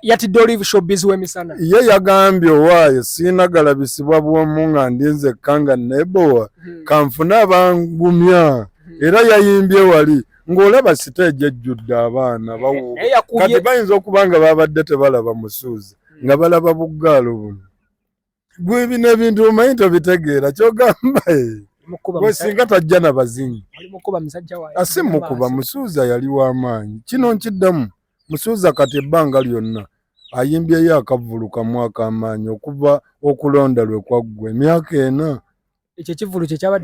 yatidde Olive Showbiz w'emisana ye yagambye owaayo siina galabisibwa bw'omu nga ndinze kanga nebowa kanfune abangumya era yayimbye wali ng'olaba siteegi ejjudde abaana bawuuba kati bayinza okuba nga babadde tebalaba musuuzi nga balaba buggaalo buno gwe bino ebintu omanyi tobitegeera kyogamba we singa tajja na bazinyi asi mukuba musuuza yali w'amaanyi kino nkiddamu musuuza kati ebbanga lyonna ayimbyeyo akavulu kamu ak'amaanyi okuva okulonda lwe kwaggwa emyaka ena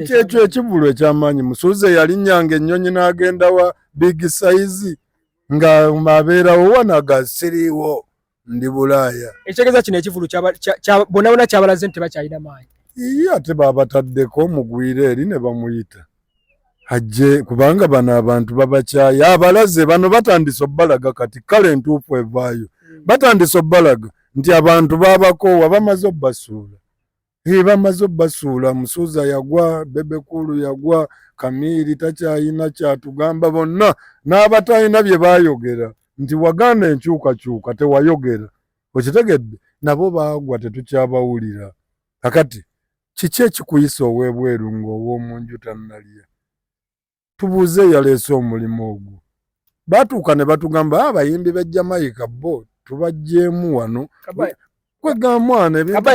kyekyo ekivulu eky'amaanyi musuuza yalinnyanga ennyonyi n'agenda wa big size nga abeerawo wanaga siriiwo ndi Bulaaya ekitegeeza kino ekivulu bonna kyabalaze nti tebakyalina maanyi iye ate baabataddeko mugwire eri ne bamuyita ajje kubanga bano abantu babakyaye abalaze bano batandise obbalaga kati kale entuufu evaayo batandise obbalaga nti abantu baabakoowa bamaze obbasuula bamaze basuula Musuuza yagwa, Bebe Kulu yagwa, Kamiri takyayina kyatugamba bonna n'abatalina bye baayogera nti waganda enkyukakyuka tewayogera. Okitegedde nabo baagwa tetukyabawulira. Kakati kiki ekikuyisa ow'ebweru ng'ow'omunju tannalya? Tubuuze yaleese omulimu ogwo. Baatuuka ne batugamba abayimbi b'e Jamaica bo tubajjeemu wano. Kabaya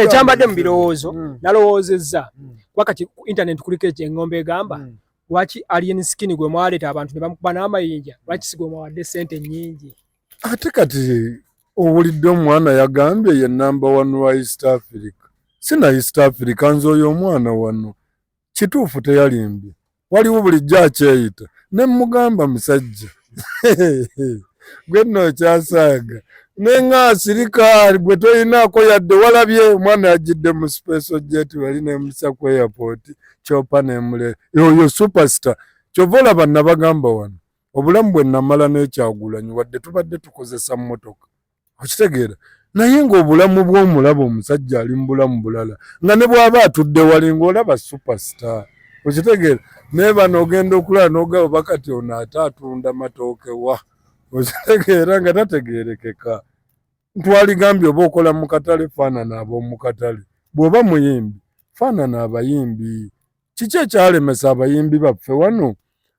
ekyambadde mu birowoozo nalowoozezza wakati ku internet kuliko engombe egamba lwaki Alien Skin gwe mwaleeta abantu ne bamukuba n'amayinja lwaki si gwe mwawadde ssente nnyingi. Ate kati owulidde omwana yagambye ye namba 1 wa East Africa. Sina East Africa nze oyo omwana wano. Kituufu teyalimbye. Waliwo bulijjo akyeyita. Ne mugamba musajja. Gwe nno kyasaaga. Nenga sirikali gwe toyinaako yadde walabye omwana yajjidde mu special jet wali nemusa ku airport Chopa nemule oyo superstar. Kyova olaba nabagamba wano obulamu bwe namala n'Ekyagulanyi wadde tubadde tukozesa mmotoka. Okitegeera naye ng'obulamu bw'omulaba omusajja ali mu bulamu bulala nga ne bw'aba atudde wali ng'olaba superstar. Okitegeera naye bano ogenda okulaba n'ogaba bakati ono ate atunda matooke wa. Okitegeera nga tategeerekeka. Twaligambye oba okola mu katale faanana ab'omu katale. Bw'oba muyimbi faanana abayimbi. Kiki ekyalemesa abayimbi baffe wano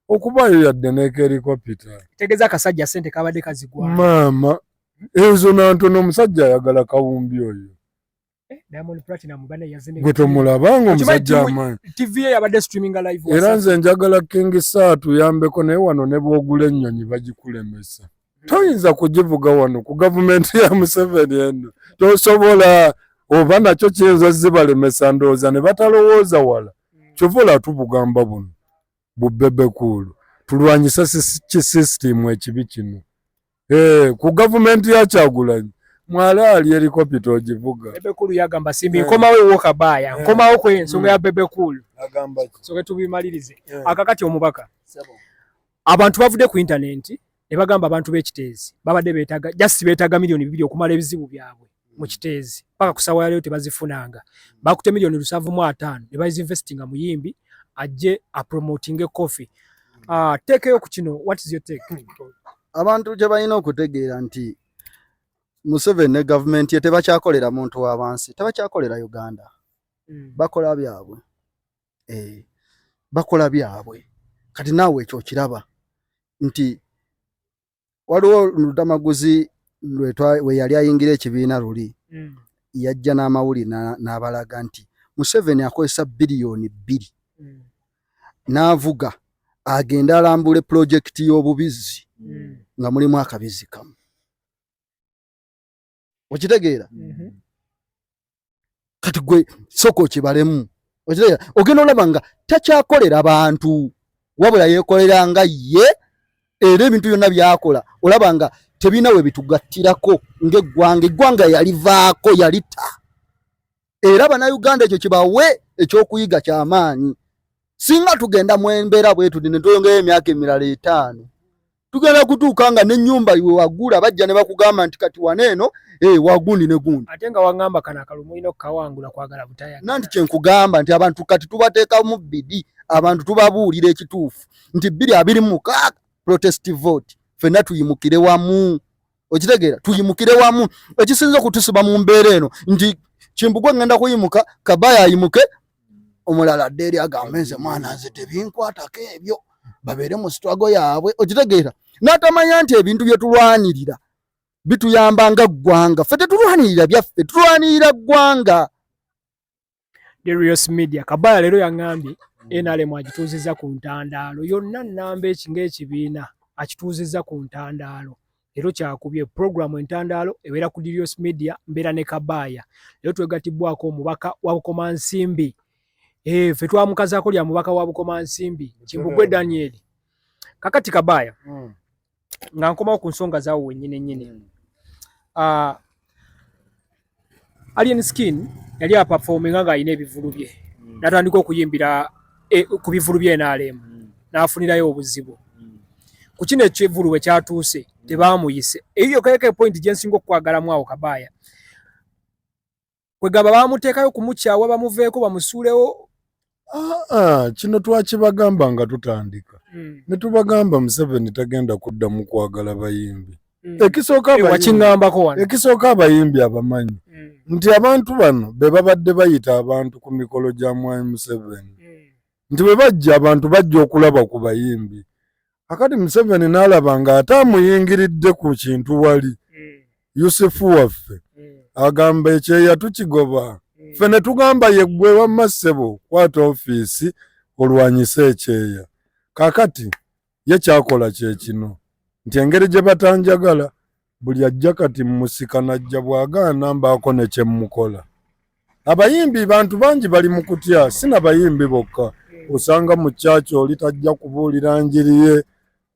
okubaayo yadde n'ekerikopita? Tegeeza akasajja ssente kabadde kazigwa. Maama ezo nantono omusajja ayagala kawumbi oyo. Diamond Platinum bane yazine. Gwe tomulabanga omusajja amaanyi. TV yabadde streaming live. Era nze njagala King Sir tuyambeko naye wano ne bw'ogula ennyonyi bagikulemesa. Toyinza kugivuga wano ku gavumenti ya Museveni eno. Tosobola oba nakyo kiyinza zibalemesa ndowooza ne batalowooza wala. Kyovola tubugamba buno Bebe Kulu tulwanyisa system ekibi kino. Ku gavumenti ya Kyagulanyi mwala ali helikopita ogivuga. Bebe Kulu yagamba simbi nkomawo ewo Kabaya nkomawo ku ensonga ya Bebe Kulu agamba so tubimalirize. Akakati omubaka abantu bavudde ku internet ne bagamba abantu b'ekiteezi babadde beetaga just beetaga milioni 2 okumala ebizibu byabwe mu kiteezi paka kusawa leo tebazifunanga bakute milioni 7.5 ne bazinvestinga mu yimbi ajje a promoting coffee. Take yo ku kino, what is your take? Abantu gye balina okutegeera nti Museveni ne government ye tebakyakolera muntu w'abansi, tebakyakolera Uganda. Bakola byabwe. Bakola byabwe. Kati naawe ekyo kiraba nti waliwo Lutamaguzi we yali ayingira ekibiina luli yajja n'amawuli n'abalaga nti Museveni akozesa biliyoni 2 n'avuga agenda alambule projekiti y'obubizi nga mulimu akabizi kamu. Okitegeera? Kati gwe soko kibalemu. Okitegeera? Ogenda olaba nga takyakolera abantu wabula yeekolera nga ye era ebintu byonna byakola olaba nga tebina we bitugattirako ng'eggwanga yalivaako yalita. Era bannayuganda ekyo kibawe ekyokuyiga ky'amaanyi. Singa tugenda mu embeera bwetu ne tuyongera emyaka emirala 5 tugenda kutuuka nga n'ennyumba iwe wagula bajja ne bakugamba nti kati waneeno wagundi ne gundi. Ate nga wangamba kana akalumu ino kawangula kwagala butaya. Nanti kye nkugamba nti abantu kati tubateeka mu bidi abantu tubabuulira ekituufu nti 2026 protest vote fenna tuyimukire wamu. Okitegeera? Tuyimukire wamu. Ekisinza okutusiba mu mbeera eno nti Kimbugwe ngenda kuyimuka Kabaya ayimuke omulala dderi agambe nze mwana nze tebinkwatako ebyo babeere mu struggle yaabwe. Okitegeera? N'atamanya nti ebintu bye tulwanirira bituyamba nga ggwanga. Ffe tetulwanirira byaffe, tulwanirira ggwanga. Darius Media Kabaya leero yangambye NRM agituuzizza ku ntandaalo yonna nnamba ng'ekibiina akituuzizza ku ntandaalo. Leero kyakubye programu entandaalo ebeera ku Darius Media mbeera ne Kabaya. Leero twegatibwako omubaka wa Bukomansimbi. Ffe twamukazaako lya mubaka wa Bukomansimbi Kimbugwe Daniel. Kakati Kabaya nga nkomawo ku nsonga zaawo wennyini. Alien Skin yali aperforminga nga alina ebivulu bye n'atandika okuyimbira ku bivulu bye NRM n'afunirayo obuzibu. Ku kino ekivulu we kyatuuse tebaamuyise. Eyo kayeke point gye nsinga okukwagalamu awo Kabaya. kwegamba bamuteekayo kumukyawa bamuveeko bamusuulewo. Kino twakibagamba nga tutandika ne tubagamba Museveni tagenda kuddamu kwagala bayimbi. Ekisooka abayimbi abamanyi nti abantu bano be babadde bayita abantu ku mikolo gya Mwami Museveni nti bwe bajja abantu bajja okulaba ku bayimbi. Akati Museveni n'alaba nga ate amuyingiridde ku kintu wali Yusufu waffe agamba ekyeya tukigoba. Ffe ne tugamba yeggwe wamma ssebo kwata ofiisi olwanyise ekyeya. Kaakati ye kyakola kye kino nti engeri gye batanjagala buli ajja kati mmusika najja bw'agaana mbaako ne kye mmukola. Abayimbi bantu bangi bali mu kutya, sina bayimbi bokka. Osanga mu kyaki oli tajja kubuulira njiri ye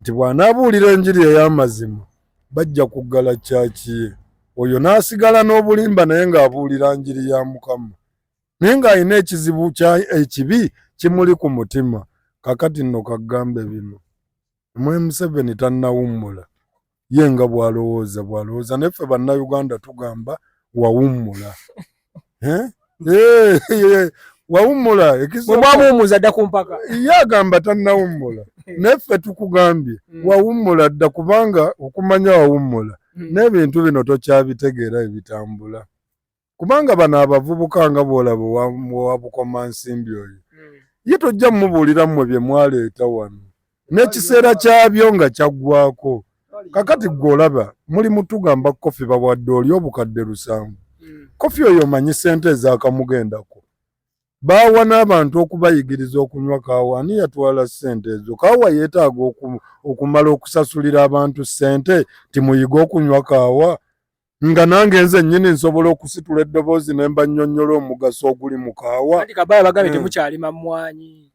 nti bw'anaabuulira enjiri ey'amazima bajja kuggala kyaki ye. Oyo n'asigala n'obulimba naye ng'abuulira njiri ya Mukama. Naye ng'alina ekizibu ekibi kimuli ku mutima. Kakati nno kagambe bino. Mwami Museveni tannawummula. Ye nga bw'alowooza neffe bannayuganda tugamba wawummula. Wawummula. Mwamuwummuza dda ku mpaka. Ye agamba tannawummula. Neffe tukugambye wawummula dda kubanga okumanya wawummula. N'ebintu bino tokyabitegeera ebitambula. Kubanga bano abavubuka nga bw'olaba wabukoma nsimbi oyo. Ye tojja mubuulira mmwe bye mwaleeta wano. N'ekiseera kyabyo nga kyaggwako. Kakati gw'olaba muli mutugamba kofi bawadde oli obukadde 7. Kofi oyo omanyi ssente ez'akamugendako. Baawa n'abantu okubayigiriza okunywa kaawa. Ani yatwala ssente ezo? Kaawa yeetaaga okumala okusasulira abantu ssente timuyiga okunywa kaawa. Nga nange nze nnyini nsobola okusitula eddoboozi ne mba nnyonnyola omugaso oguli mu kaawa. Kati Kabaya bagambye temukyalima mmwanyi.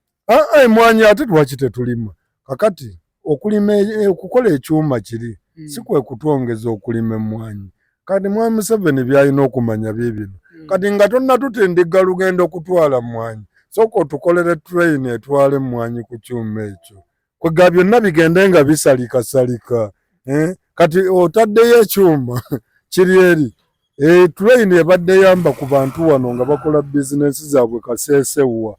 Emmwanyi ate lwaki tetulima? Kakati okukola ekyuma kiri si kwe kutwongeza okulima emmwanyi. Kati Mwami Museveni by'alina okumanya bino. Kati nga tonna tutindiga lugendo kutwala mmwanyi. Sooka otukolere train etwala emmwanyi ku kyuma ekyo. Kwega byonna bigende nga bisalikasalika. Kati otaddeyo ekyuma kiri eri. Train ebadde yamba ku bantu wano nga bakola bizinesi zaabwe kaseesewa.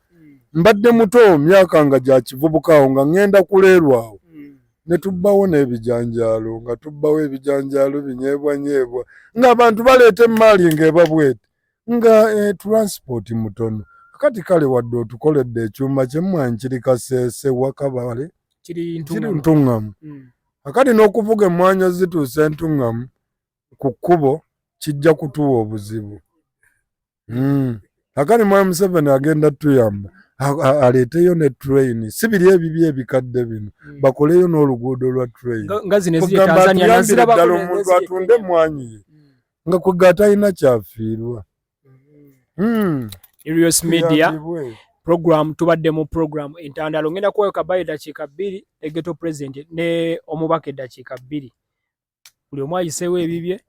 Mbadde muto myaka nga gya kivubuka awo nga ngenda kuleerwa awo. Ne tubbawo n'ebijanjaalo nga tubbawo ebijanjaalo binyeebwanyeebwa ng'abantu baleeta emmaali ng'ebabwete nga transport mutono. Kati kale wadde otukoledde ekyuma ky'emmwanyi kiri kaseesewa Kabale kiri ntuŋŋamu. Akati n'okuvuga emmwanyi zituusa entuŋŋamu ku kkubo kijja kutuwa obuzibu. Akati Mwami Museveni agenda tuyamba aleeteyo ne train. Si biri ebibi ebikadde bino. Bakoleyo n'oluguudo lwa train. Nga zino eziri Tanzania naziraba ddala omuntu atunde emmwanyi ye nga kwega talina kyafiirwa. Serious Media program tubadde mu program entandalo ngenda kuwayo Kabaya eddakiika 2 Ghetto President ne omubaka eddakiika 2. Buli omu ayiseewo ebibye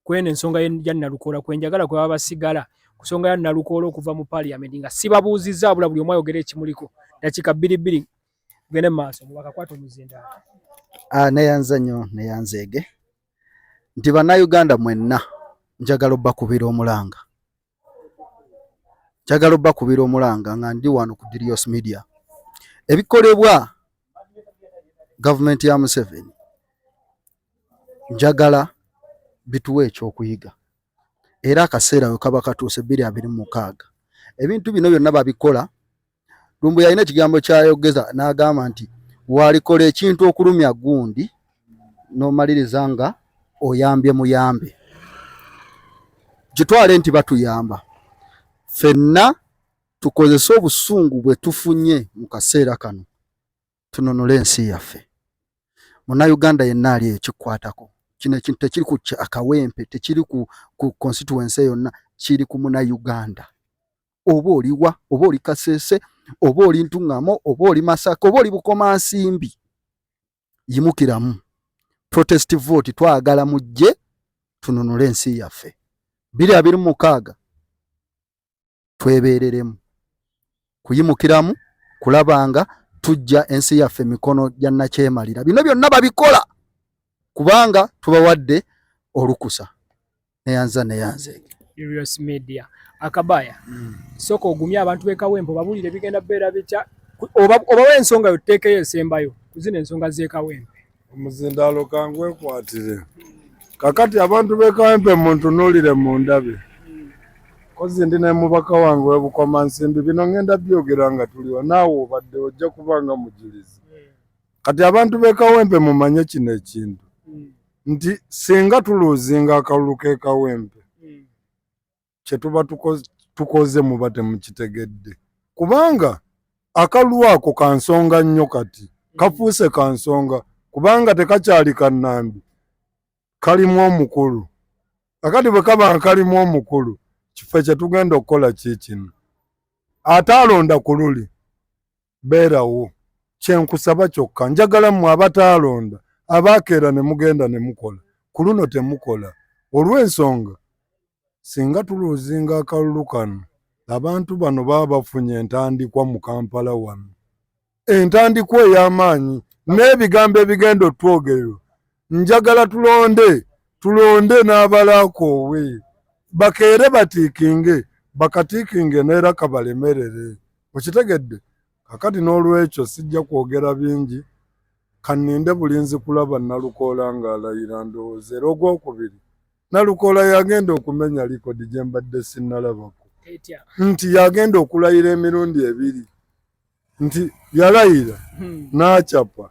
kwene ensonga ya Nalukoola kwenjagala kwe baba basigala ku nsonga ya Nalukoola okuva mu Parliament nga sibabuuzizza abula buli omu ayogera ekimuliko. Eddakiika 2 gende maaso omubaka kwata omuzinda. Neyanza nnyo neyanzeege nti bannayuganda mwenna njagala obbakubira omulanga. Njagala obbakubira omulanga nga ndi wano ku Serious Media. Ebikolebwa gavumenti ya Museveni njagala bituwe ekyokuyiga. Era akaseera we kaba katuuse 2026. Ebintu bino byonna babikola. Lumbu yalina ekigambo kyayogeza n'agamba nti walikola ekintu okulumya gundi n'omaliriza nga oyambye muyambe. Kitwale nti batuyamba. Ffenna tukozese obusungu bwe tufunye mu kaseera kano tunonole ensi yaffe. Munnayuganda yenna ali ekikwatako. Kino ekintu tekiri ku akawempe, tekiri ku constituency yonna, kiri ku Munnayuganda. Oba oliwa, oba oli Kasese, oba oli Ntuŋŋamo, oba oli Masaka, oba oli Bukomansimbi. Yimukiramu. Protest vote twagala mujje tunonole ensi yaffe. 2026 twebereremu. Kuyimukiramu kulabanga tujja ensi yaffe mikono gya nakyemalira. Bino byonna babikola kubanga tubawadde olukusa. Neyanza neyanze. Serious Media Akabaya soko ogumya abantu b'Ekawempe babulire bigenda beera bitya oba ensonga yoteekeyo esembayo kuzina ensonga z'Ekawempe. Omuzindaalo kangwekwatire kakati abantu b'Ekawempe muntunuulire mu ndabe kozi ndi ne mubaka wange w'Ebukomansimbi bino ngenda byogera nga tuliwo naawe obadde ojja kubanga mujulizi. Kati abantu b'Ekawempe mumanye kino ekintu nti singa tuluuzinga akalulu k'Ekawempe kye tuba tukoze muba temukitegedde kubanga akalulu ako kansonga nnyo kati kafuuse kansonga kubanga tekakyali kannambi kalimu omukulu akati bwe kaba kalimu omukulu kifo kye tugenda okukola kikino ate alonda ku luli beerawo kyenkusaba kyokka njagala mmwe abataalonda abaakeera ne mugenda ne mukola ku luno temukola olw'ensonga singa tuluuzinga akalulu kano abantu bano baba bafunye entandikwa mu Kampala wano entandikwa ey'amaanyi n'ebigambo ebigenda otwogererwa njagala tulonde n'abalakoowe bakeere batiikinge bakatiikinge neera kabalemerere okitegedde kakati n'olwekyo sijja kwogera bingi kanninde bulinzi kulaba Nalukoola ng'alayira ndowooza era ogwokubiri Nalukoola yagenda okumenya likodi gye mbadde sinnalabako nti yagenda okulayira emirundi 2 nti yalayira n'acapa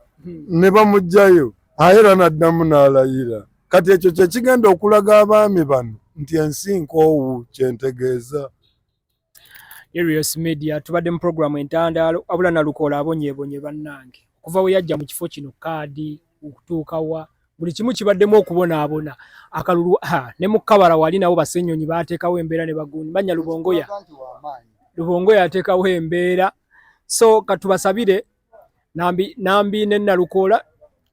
ne bamugjayo era n'addamu n'alayira kati ekyo kye kigenda okulaga abaami bano nti ensi nkoowu kyentegeeza. Erious Media tubadde mu programu entandaalo abula Nalukoola abonyeebonye bannange okuva we yajja mu kifo kino kaadi okutuuka wa buli kimu kibaddemu okubonaabona akalulu ne mu Kabala wali nabo Basenyonyi baateekawo embeera ne bagundi banya Lubongoya ateekawo embeera so katubasabire nambi ne Nalukoola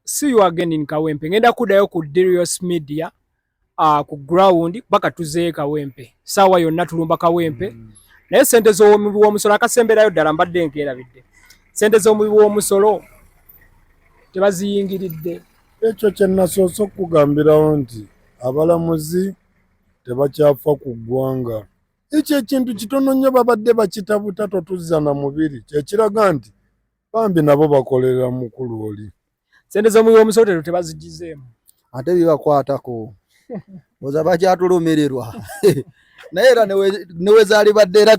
see you again in Kawempe ngenda kuddayo ku Erious Media ku ground baka tuze Kawempe sawa yonna tulumba Kawempe naye sente z'omubi w'omusolo akasemberayo ddala mbadde nkeerabidde sente z'omubi w'omusolo tebaziyingiridde. Ekyo kye nasoose okugambirawo nti abalamuzi tebakyafa ku ggwanga ekyo ekintu kitono nnyo babadde bakitabuta totuzza na mubiri kyekiraga nti bambi nabo bakolera mukulu oli sente z'omubi w'omusolo tebazigizeemu ate bibakwatako oza bakyatulumirirwa naye era newe zaali badde era